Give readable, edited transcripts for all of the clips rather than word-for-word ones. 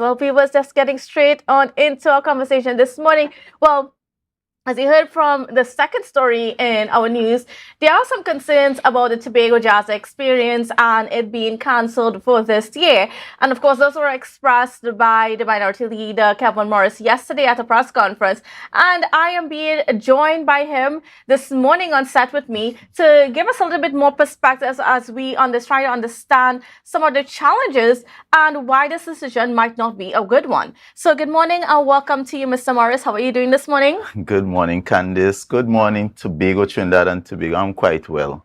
Well, we was just getting straight on into our conversation this morning. Well, as you heard from the second story in our news, there are some concerns about the Tobago Jazz experience and it being cancelled for this year. And of course, those were expressed by the Minority Leader Kelvon Morris yesterday at a press conference. And I am being joined by him this morning on set with me to give us a little bit more perspective as we try to understand some of the challenges and why this decision might not be a good one. So good morning and welcome to you, Mr. Morris. How are you doing this morning? Good morning, Kandace. Good morning, Tobago, Trinidad and Tobago. I'm quite well.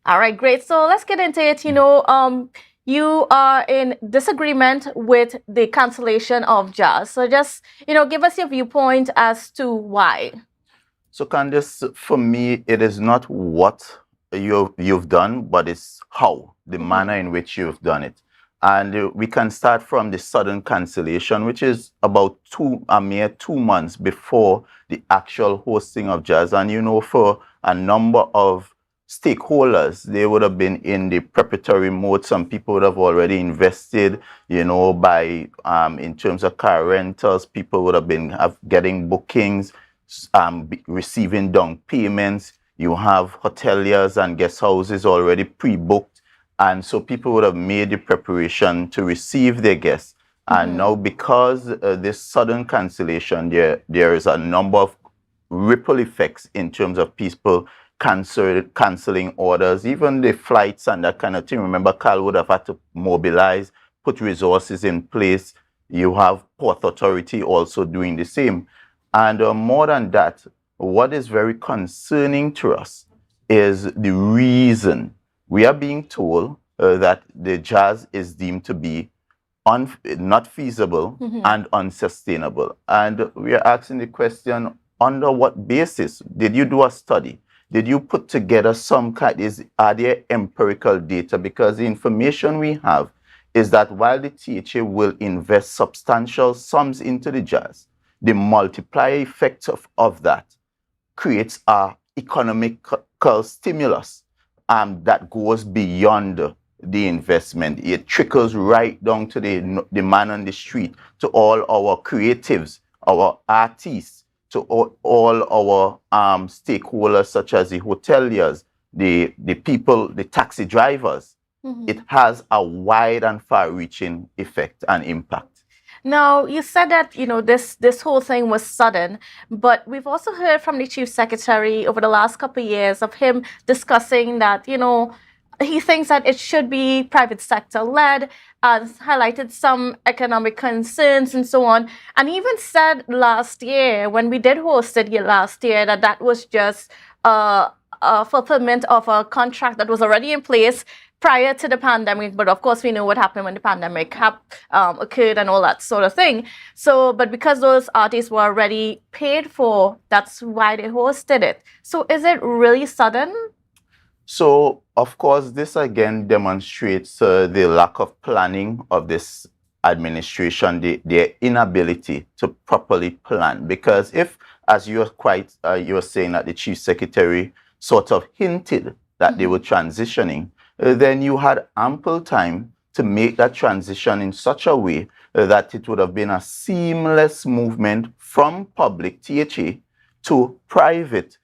All right, great. So let's get into it. You are in disagreement with the cancellation of jazz. So just, give us your viewpoint as to why. So, Kandace, for me, it is not what you've done, but it's how, the manner in which you've done it. And we can start from the sudden cancellation, which is about a mere 2 months before the actual hosting of jazz. And for a number of stakeholders, they would have been in the preparatory mode. Some people would have already invested, by in terms of car rentals. People would have been getting bookings, receiving down payments. You have hoteliers and guest houses already pre-booked. And so people would have made the preparation to receive their guests. And now because this sudden cancellation, there is a number of ripple effects in terms of people canceling orders, even the flights and that kind of thing. Remember, Carl would have had to mobilize, put resources in place. You have Port Authority also doing the same. And more than that, what is very concerning to us is the reason. We are being told that the jazz is deemed to be not feasible and unsustainable. And we are asking the question, under what basis? Did you do a study? Did you put together some kind? Are there empirical data? Because the information we have is that while the THA will invest substantial sums into the jazz, the multiplier effect of that creates an economical stimulus that goes beyond the investment. It trickles right down to the man on the street, to all our creatives, our artists, to all our stakeholders such as the hoteliers, the people, the taxi drivers. It has a wide and far-reaching effect and impact. Now, you said that, this whole thing was sudden, but we've also heard from the Chief Secretary over the last couple of years of him discussing that, he thinks that it should be private sector led, highlighted some economic concerns and so on, and even said last year, when we did host it last year, that was just a fulfillment of a contract that was already in place prior to the pandemic. But of course, we know what happened when the pandemic occurred and all that sort of thing. So, but because those artists were already paid for, that's why they hosted it. So is it really sudden? So, of course, this again demonstrates the lack of planning of this administration, their inability to properly plan. Because if, as you were saying that the Chief Secretary sort of hinted that they were transitioning, then you had ample time to make that transition in such a way that it would have been a seamless movement from public THA to private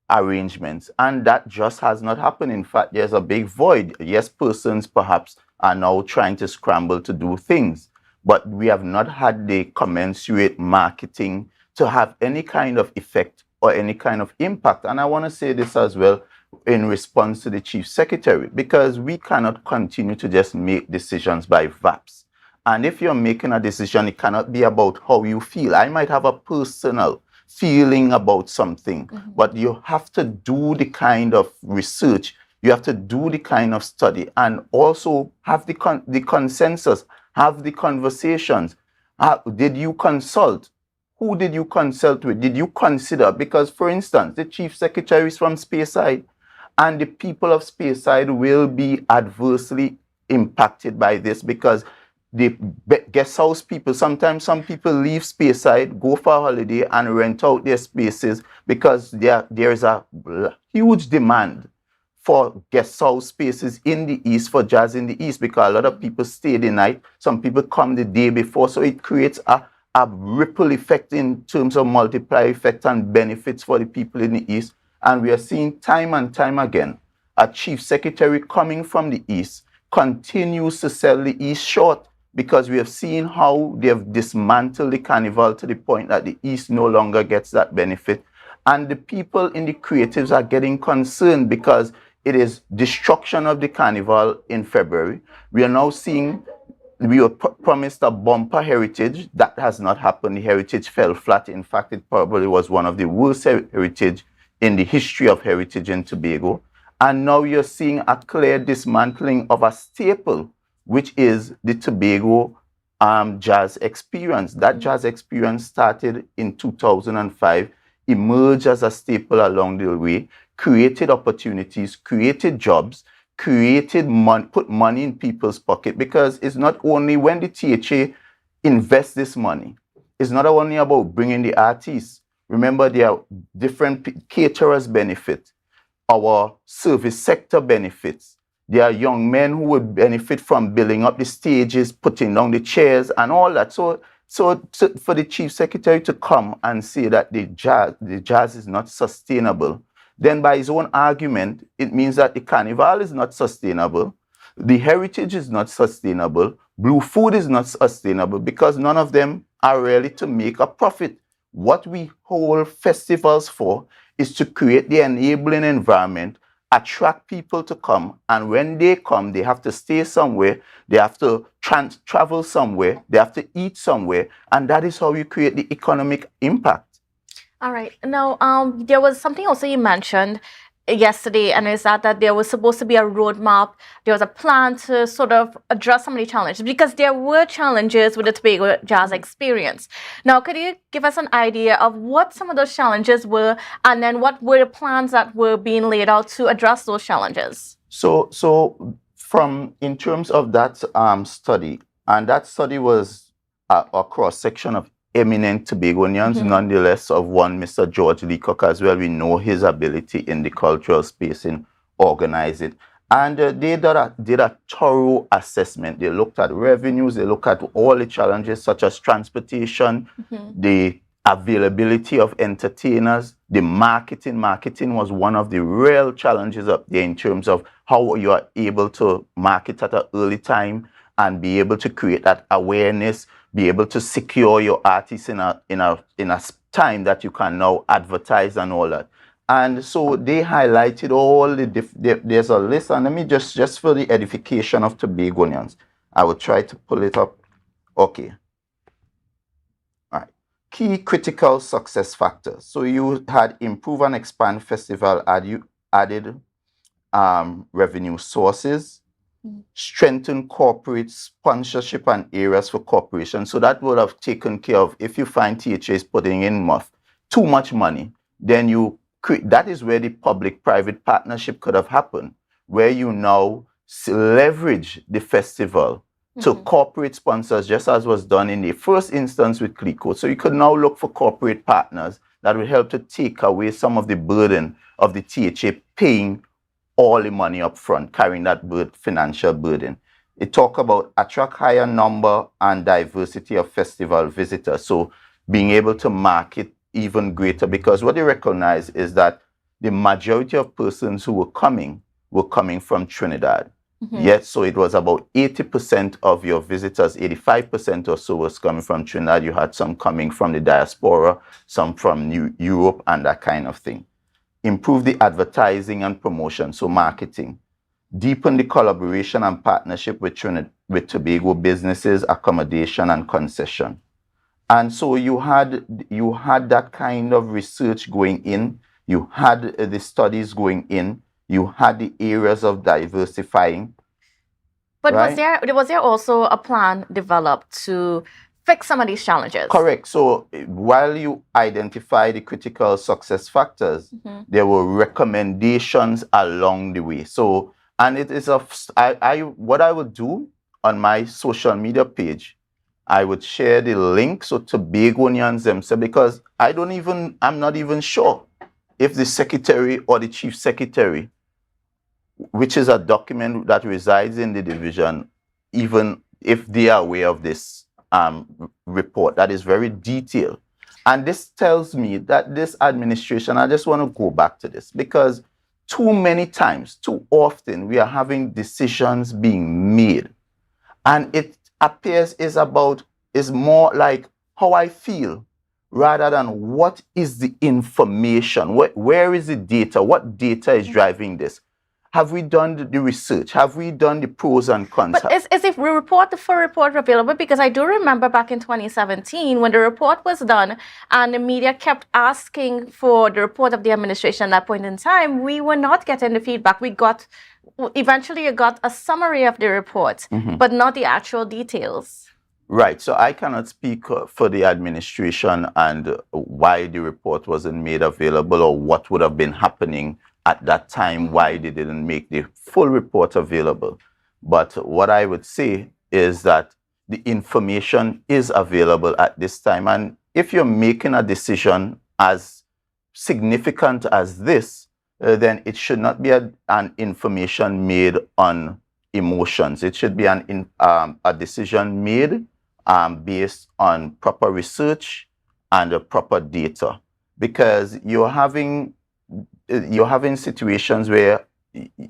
arrangements. And that just has not happened. In fact, there's a big void. Yes, persons perhaps are now trying to scramble to do things, but we have not had the commensurate marketing to have any kind of effect or any kind of impact. And I want to say this as well in response to the Chief Secretary, because we cannot continue to just make decisions by VAPs. And if you're making a decision, it cannot be about how you feel. I might have a personal feeling about something, but you have to do the kind of research, you have to do the kind of study, and also have the consensus, have the conversations. Did you consult? Who did you consult with? Did you consider? Because, for instance, the Chief Secretary is from Speyside, and the people of Speyside will be adversely impacted by this because the guest house people, sometimes some people leave Speyside, go for a holiday and rent out their spaces because there is a huge demand for guest house spaces in the East, for jazz in the East, because a lot of people stay the night. Some people come the day before. So it creates a ripple effect in terms of multiplier effect and benefits for the people in the East. And we are seeing time and time again, a chief secretary coming from the East continues to sell the East short, because we have seen how they have dismantled the carnival to the point that the East no longer gets that benefit. And the people in the creatives are getting concerned because it is destruction of the carnival in February. We are now seeing, we were promised a bumper heritage. That has not happened. The heritage fell flat. In fact, it probably was one of the worst heritage in the history of heritage in Tobago. And now you're seeing a clear dismantling of a staple, which is the Tobago jazz experience. That jazz experience started in 2005, emerged as a staple along the way, created opportunities, created jobs, created money, put money in people's pocket, because it's not only when the THA invests this money, it's not only about bringing the artists. Remember, there are different caterers benefit, our service sector benefits. There are young men who would benefit from building up the stages, putting down the chairs and all that. So for the chief secretary to come and say that the jazz is not sustainable, then by his own argument, it means that the carnival is not sustainable, the heritage is not sustainable, Blue Food is not sustainable, because none of them are really to make a profit. What we hold festivals for is to create the enabling environment, attract people to come, and when they come, they have to stay somewhere, they have to travel somewhere, they have to eat somewhere, and that is how you create the economic impact. All right. Now, there was something also you mentioned yesterday, and is that there was supposed to be a roadmap. There was a plan to sort of address some of the challenges, because there were challenges with the Tobago Jazz experience. Now, could you give us an idea of what some of those challenges were, and then what were the plans that were being laid out to address those challenges? So from in terms of that study, and that study was a cross section of eminent Tobagonians, nonetheless, of one Mr. George Leacock as well. We know his ability in the cultural space in organize it. And they did a thorough assessment. They looked at revenues, they looked at all the challenges such as transportation, the availability of entertainers, the marketing. Marketing was one of the real challenges up there in terms of how you are able to market at an early time and be able to create that awareness, be able to secure your artists in a time that you can now advertise and all that. And so they highlighted all there's a list, and let me just for the edification of Tobagonians, I will try to pull it up. Okay. All right. Key critical success factors. So you had improve and expand festival, added revenue sources, strengthen corporate sponsorship and areas for corporations. So that would have taken care of, if you find THA is putting in too much money, then that is where the public-private partnership could have happened, where you now leverage the festival to corporate sponsors, just as was done in the first instance with Clico. So you could now look for corporate partners that will help to take away some of the burden of the THA paying all the money up front, carrying that financial burden. It talk about attract higher number and diversity of festival visitors. So being able to market even greater, because what they recognize is that the majority of persons who were coming from Trinidad. Yet, so it was about 80% of your visitors, 85% or so was coming from Trinidad. You had some coming from the diaspora, some from Europe and that kind of thing. Improve the advertising and promotion, so marketing. Deepen the collaboration and partnership with Tobago businesses, accommodation and concession. And so you had that kind of research going in, you had the studies going in, you had the areas of diversifying. But right? was there also a plan developed to fix some of these challenges? Correct. So while you identify the critical success factors, there were recommendations along the way. So, and it is what I would do on my social media page, I would share the link so Tobagonians themselves, because I'm not even sure if the secretary or the chief secretary which is a document that resides in the division, even if they are aware of this report that is very detailed. And this tells me that this administration, I just want to go back to this, because too many times, too often, we are having decisions being made. And it appears is more like how I feel rather than what is the information, where is the data, what data is driving this. Have we done the research? Have we done the pros and cons? But is if we report the full report available? Because I do remember back in 2017 when the report was done and the media kept asking for the report of the administration at that point in time, we were not getting the feedback. Eventually got a summary of the report, but not the actual details. Right. So I cannot speak for the administration and why the report wasn't made available or what would have been happening at that time, why they didn't make the full report available. But what I would say is that the information is available at this time. And if you're making a decision as significant as this, then it should not be an information made on emotions. It should be a decision made based on proper research and proper data, because you're having situations where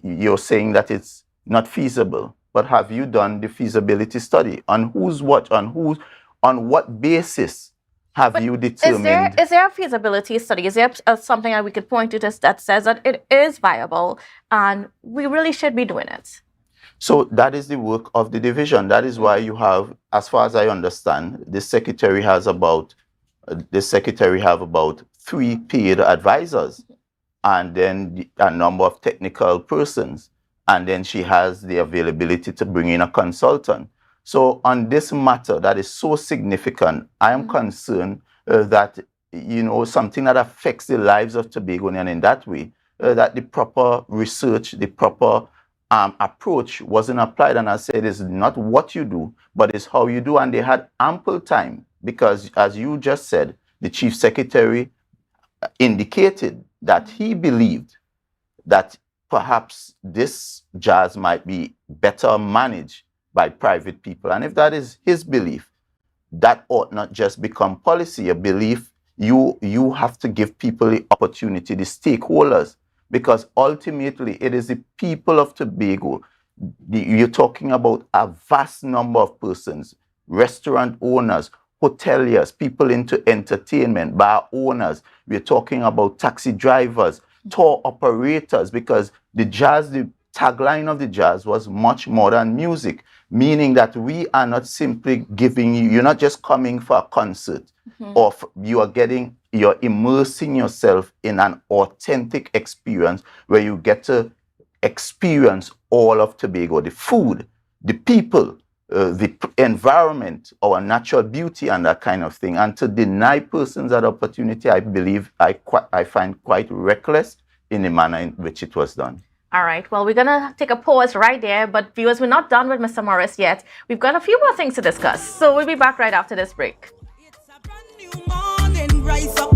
you're saying that it's not feasible, but have you done the feasibility study? On whose watch? On what basis have you determined? Is there a feasibility study? Is there something that we could point to that says that it is viable and we really should be doing it? So that is the work of the division. That is why you have, as far as I understand, the secretary have about 3 paid advisors, and then a number of technical persons, and then she has the availability to bring in a consultant. So on this matter that is so significant, I am concerned that, something that affects the lives of Tobagonians in that way, that the proper research, the proper approach wasn't applied. And I said, it's not what you do, but it's how you do. And they had ample time, because as you just said, the chief secretary indicated that he believed that perhaps this jazz might be better managed by private people. And if that is his belief, that ought not just become policy, a belief. You have to give people the opportunity, the stakeholders, because ultimately it is the people of Tobago. You're talking about a vast number of persons, restaurant owners, hoteliers, people into entertainment, bar owners. We're talking about taxi drivers, tour operators, because the tagline of the jazz was much more than music, meaning that we are not simply you're not just coming for a concert, or you're immersing yourself in an authentic experience where you get to experience all of Tobago, the food, the people, the environment, our natural beauty, and that kind of thing. And to deny persons that opportunity, I believe I find quite reckless in the manner in which it was done. All right. Well, we're going to take a pause right there. But viewers, we're not done with Mr. Morris yet. We've got a few more things to discuss. So we'll be back right after this break. It's a brand new morning, rise up.